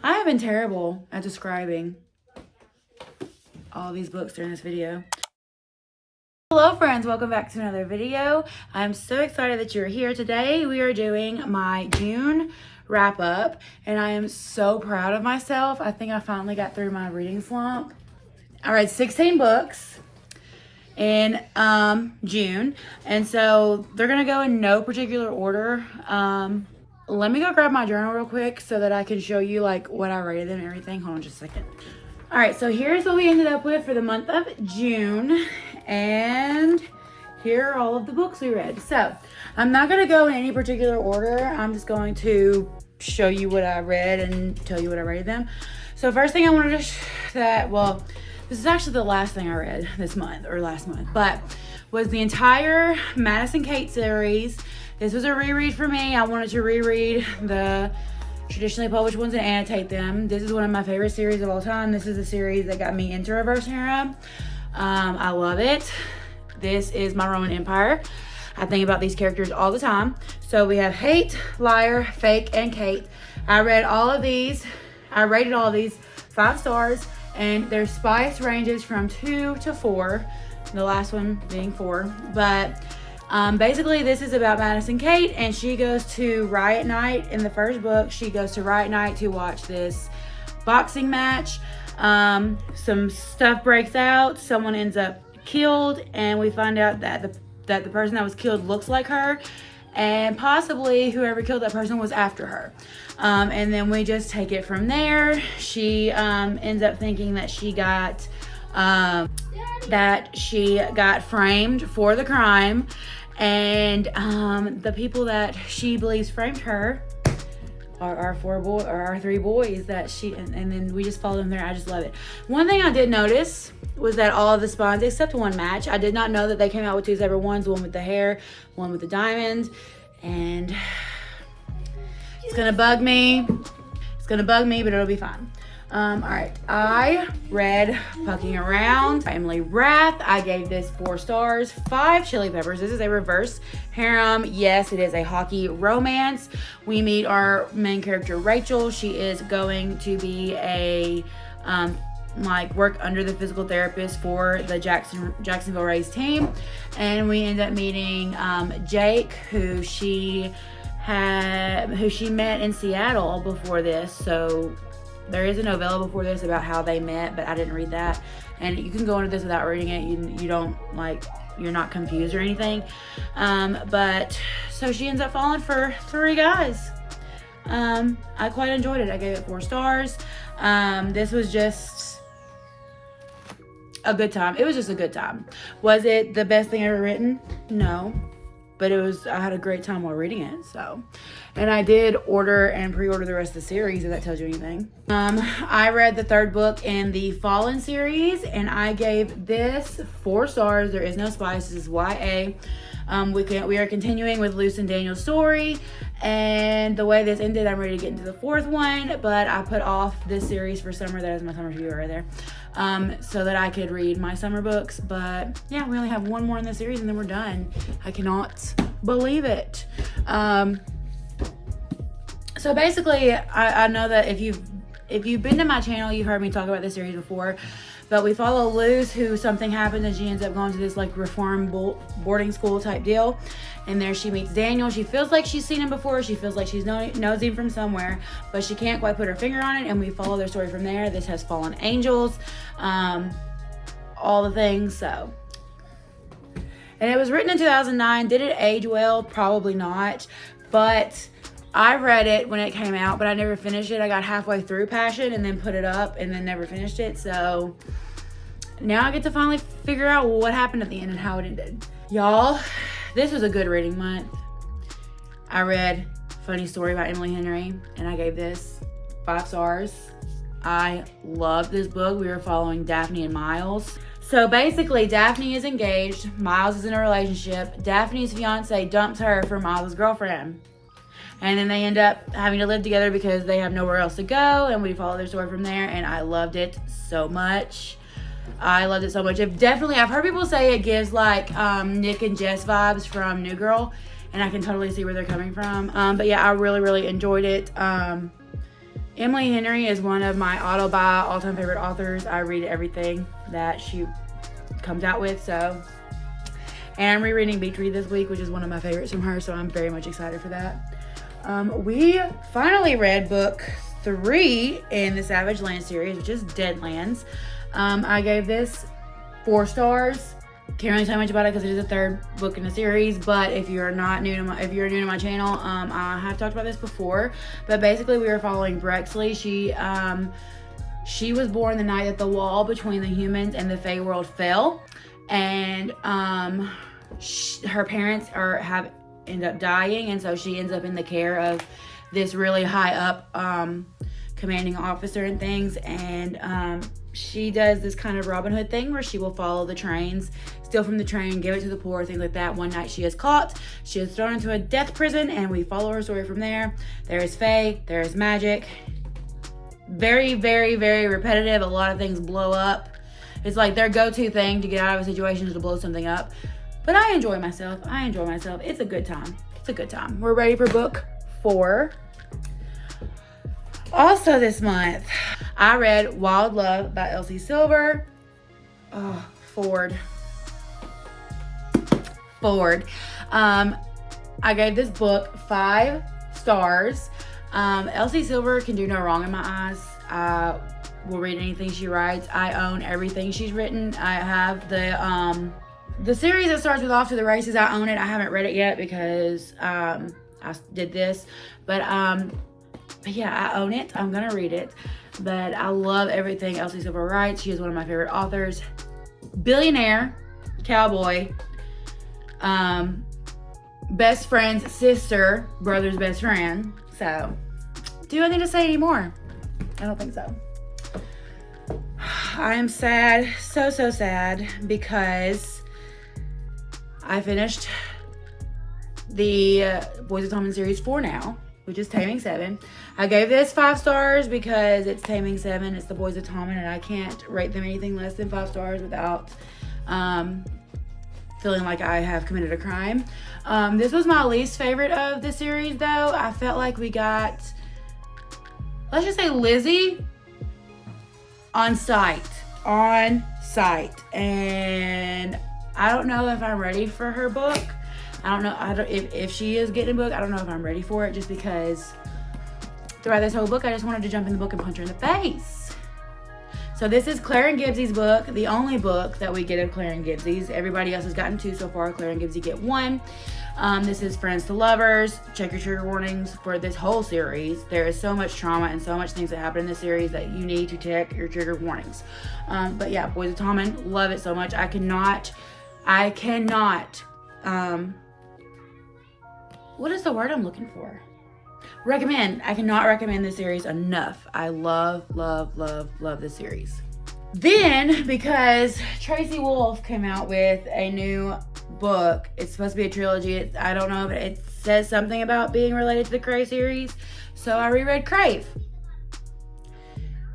I have been terrible at describing all these books during this video. Hello friends, welcome back to another video. I'm so excited that you're here today. We are doing my June wrap up and I am so proud of myself. I think I finally got through my reading slump. I read 16 books in June, and so they're gonna go in no particular order. Let me go grab my journal real quick so that I can show you like what I rated and everything. Hold on just a second. All right, so here's what we ended up with for the month of June, and here are all of the books we read. So I'm not gonna go in any particular order. I'm just going to show you what I read and tell you what I rated them. So first thing I wanted to this is actually the last thing I read this month or last month, but was the entire Madison Kate series. This was a reread for me. I wanted to reread the traditionally published ones and annotate them. This is one of my favorite series of all time. This is the series that got me into reverse harem. I love it. This is my Roman Empire. I think about these characters all the time. So we have Hate, Liar, Fake, and Kate. I read all of these. I rated all of these 5 stars, and their spice ranges from 2 to 4. The last one being 4, but basically this is about Madison Kate, and she goes to Riot Night. In the first book, she goes to Riot Night to watch this boxing match. Some stuff breaks out, someone ends up killed, and we find out that the person that was killed looks like her, and possibly whoever killed that person was after her. And then we just take it from there. She ends up thinking that she got framed for the crime, and the people that she believes framed her are our 3 boys that she and then we just follow them there. I just love it. One thing I did notice was that all of the spawns except one match. I did not know that they came out with 2 separate ones, one with the hair, one with the diamonds, and it's gonna bug me. It's gonna bug me, but it'll be fine. All right, I read Pucking Around by Emily Rath. I gave this 4 stars, 5 chili peppers. This is a reverse harem. Yes, it is a hockey romance. We meet our main character, Rachel. She is going to be a work under the physical therapist for the Jacksonville Rays team, and we end up meeting Jake, who she met in Seattle before this. So there is a novella before this about how they met, but I didn't read that. And you can go into this without reading it. You don't you're not confused or anything. But so she ends up falling for 3 guys. I quite enjoyed it. I gave it 4 stars. This was just a good time. It was just a good time. Was it the best thing ever written? No. But I had a great time while reading it, so. And I did order and pre-order the rest of the series, if that tells you anything. I read the 3rd book in the Fallen series, and I gave this 4 stars. There is no spice. This is YA. We are continuing with Luce and Daniel's story, and the way this ended, I'm ready to get into the 4th one, but I put off this series for summer. That is my summer review right there. So that I could read my summer books. But yeah, we only have 1 more in the series and then we're done. I cannot believe it. So basically, I know that if you've been to my channel, you've heard me talk about this series before. But we follow Luz, who something happens and she ends up going to this reform boarding school type deal. And there she meets Daniel. She feels like she's seen him before. She feels like she knows him from somewhere, but she can't quite put her finger on it. And we follow their story from there. This has fallen angels, all the things. So, and it was written in 2009. Did it age well? Probably not. But I read it when it came out, but I never finished it. I got halfway through Passion and then put it up and then never finished it. So now I get to finally figure out what happened at the end and how it ended. Y'all, this was a good reading month. I read Funny Story by Emily Henry, and I gave this 5 stars. I love this book. We were following Daphne and Miles. So basically, Daphne is engaged. Miles is in a relationship. Daphne's fiance dumps her for Miles' girlfriend. And then they end up having to live together because they have nowhere else to go, and we follow their story from there, and I loved it so much. I've heard people say it gives Nick and Jess vibes from New Girl, and I can totally see where they're coming from. But yeah, I really, really enjoyed it. Emily Henry is one of my auto-buy all-time favorite authors. I read everything that she comes out with, so. And I'm rereading Beach Read this week, which is one of my favorites from her, so I'm very much excited for that. We finally read book 3 in the Savage Land series, which is Deadlands. I gave this 4 stars. Can't really tell much about it because it is the 3rd book in the series, but if you're new to my channel, I have talked about this before, but basically we were following Brexley. She was born the night that the wall between the humans and the Fey world fell, and her parents end up dying, and so she ends up in the care of this really high up commanding officer and things, and she does this kind of Robin Hood thing where she will follow the trains, steal from the train, give it to the poor, things like that. One night she is caught, she is thrown into a death prison, and we follow her story from there. There is fae, there is magic. Very, very, very repetitive. A lot of things blow up. It's like their go-to thing to get out of a situation is to blow something up. But I enjoy myself. It's a good time. We're ready for book 4. Also this month, I read Wild Love by Elsie Silver. Oh, Ford. I gave this book 5 stars. Elsie Silver can do no wrong in my eyes. I will read anything she writes. I own everything she's written. I have the series that starts with Off to the Races. I own it. I haven't read it yet because I did this, but yeah, I own it. I'm gonna read it, but I love everything Elsie Silver writes. She is one of my favorite authors. Billionaire, cowboy, best friend's sister, brother's best friend. So, do I need to say any more? I don't think so. I am sad, so sad, because I finished the Boys of Tommen series 4 now, which is Taming 7. I gave this 5 stars because it's Taming 7, it's the Boys of Tommen, and I can't rate them anything less than 5 stars without feeling like I have committed a crime. This was my least favorite of the series, though. I felt like we got, let's just say, Lizzie on site, and I don't know if I'm ready for her book. I don't know if she is getting a book. I don't know if I'm ready for it, just because throughout this whole book, I just wanted to jump in the book and punch her in the face. So this is Claire and Gibbs's book, the only book that we get of Claire and Gibbs's. Everybody else has gotten 2 so far. Claire and Gibbsy get 1. This is Friends to Lovers. Check your trigger warnings for this whole series. There is so much trauma and so much things that happen in this series that you need to check your trigger warnings. But yeah, Boys of Tommen, love it so much. I cannot, what is the word I'm looking for? Recommend. I cannot recommend this series enough. I love this series. Then, because Tracy Wolff came out with a new book, it's supposed to be a trilogy. I don't know, but it says something about being related to the Crave series. So I reread Crave.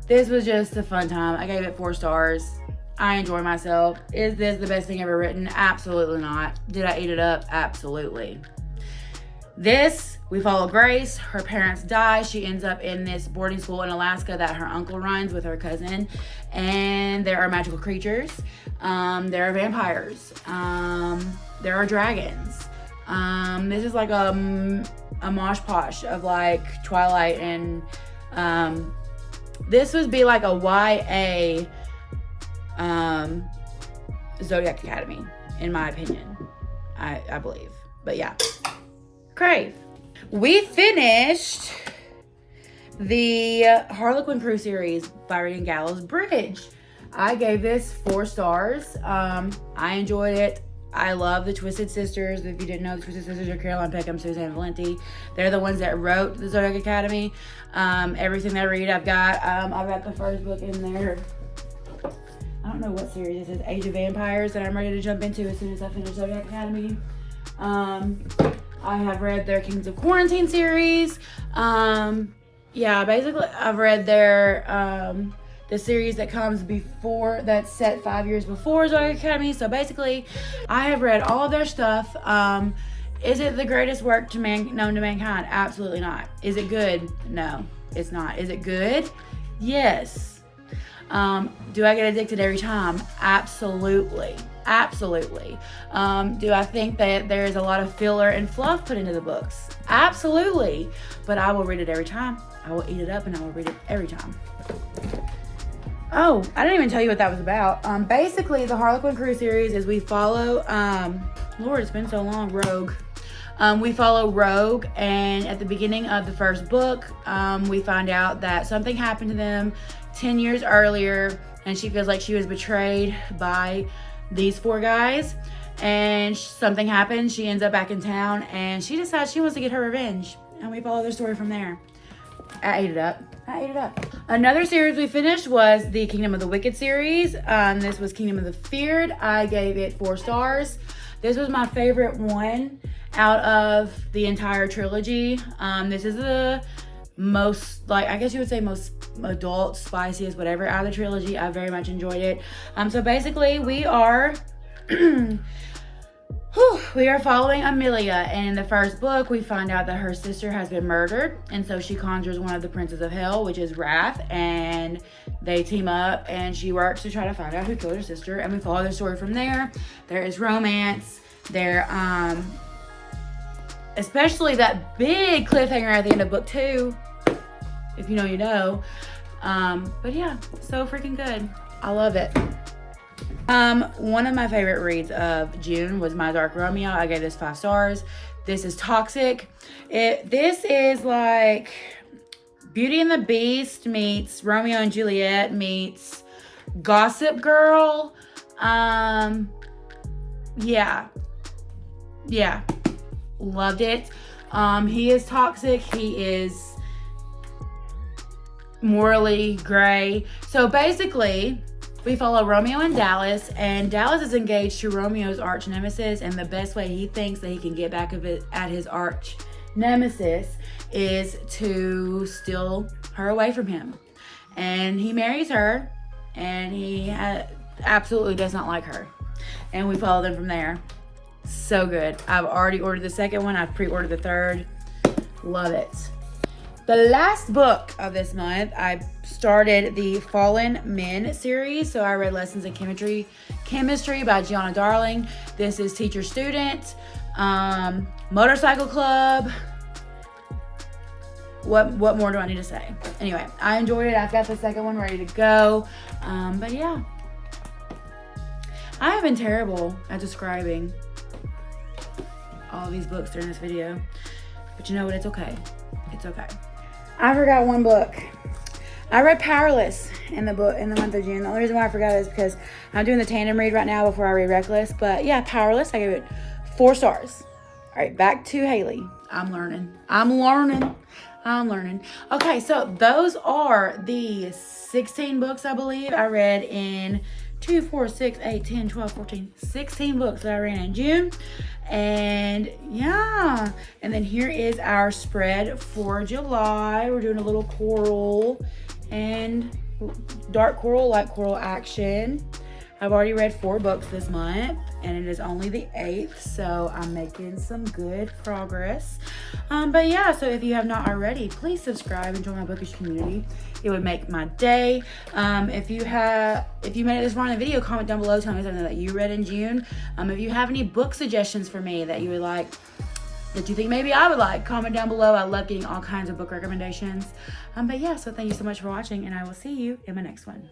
This was just a fun time. I gave it 4 stars. I enjoy myself. Is this the best thing ever written? Absolutely not. Did I eat it up? Absolutely. This, we follow Grace. Her parents die. She ends up in this boarding school in Alaska that her uncle runs with her cousin. And there are magical creatures. There are vampires. There are dragons. This is like a mosh posh of like Twilight, and this would be like a YA Zodiac Academy, in my opinion. I believe. But yeah. Crave. We finished the Harlequin Crew series by reading Gallows Bridge. I gave this 4 stars. I enjoyed it. I love the Twisted Sisters. If you didn't know, the Twisted Sisters are Caroline Peckham, Suzanne Valenti. They're the ones that wrote the Zodiac Academy. Everything I read, I've got the first book in there. I don't know what series this is. Age of Vampires, that I'm ready to jump into as soon as I finish Zodiac Academy. I have read their Kings of Quarantine series. Yeah, basically I've read their the series that comes before, that's set 5 years before Zodiac Academy. So basically I have read all of their stuff. Is it the greatest work known to mankind? Absolutely not. Is it good? No. It's not. Is it good? Yes. Do I get addicted every time? Absolutely. Absolutely. Do I think that there's a lot of filler and fluff put into the books? Absolutely. But I will read it every time. I will eat it up and I will read it every time. Oh, I didn't even tell you what that was about. Basically, the Harlequin Crew series is we follow, Lord, it's been so long, Rogue. We follow Rogue, and at the beginning of the first book, we find out that something happened to them 10 years earlier, and she feels like she was betrayed by these 4 guys, and something happens. She ends up back in town, and she decides she wants to get her revenge, and we follow their story from there. I ate it up. Another series we finished was the Kingdom of the Wicked series. This was Kingdom of the Feared. I gave it 4 stars. This was my favorite one out of the entire trilogy. This is the most, like, I guess you would say most adult, spiciest, whatever, out of the trilogy. I very much enjoyed it. So basically we are we are following Amelia, and in the first book we find out that her sister has been murdered, and so she conjures one of the princes of hell, which is Wrath, and they team up and she works to try to find out who killed her sister, and we follow their story from there. There is romance there, especially that big cliffhanger at the end of book 2. If you know, you know. But yeah, so freaking good. I love it. One of my favorite reads of June was My Dark Romeo. I gave this 5 stars. This is toxic. This is like Beauty and the Beast meets Romeo and Juliet meets Gossip Girl. Yeah. Loved it. He is toxic. He is morally gray. So basically, we follow Romeo and Dallas is engaged to Romeo's arch nemesis, and the best way he thinks that he can get back at his arch nemesis is to steal her away from him. And he marries her, and he absolutely does not like her. And we follow them from there. So good. I've already ordered the second one. I've pre-ordered the third. Love it. The last book of this month, I started the Fallen Men series. So I read Lessons in Chemistry by Gianna Darling. This is Teacher Student, Motorcycle Club. What more do I need to say? Anyway, I enjoyed it. I've got the second one ready to go. But yeah. I have been terrible at describing all these books during this video. But you know what? It's okay. It's okay. I forgot one book. I read Powerless in the month of June. The only reason why I forgot is because I'm doing the tandem read right now before I read Reckless. But yeah, Powerless, I gave it 4 stars. All right, back to Haley. I'm learning. Okay, so those are the 16 books I believe I read in 2, 4, 6, 8, 10, 12, 14, 16 books that I read in June. And yeah, and then here is our spread for July. We're doing a little coral and dark coral, light coral action. I've already read 4 books this month, and it is only the 8th, so I'm making some good progress. But yeah, so if you have not already, please subscribe and join my bookish community. It would make my day. If you made it this far in the video, comment down below, tell me something that you read in June. If you have any book suggestions for me that you would like, that you think maybe I would like, comment down below. I love getting all kinds of book recommendations. But yeah, so thank you so much for watching, and I will see you in my next one.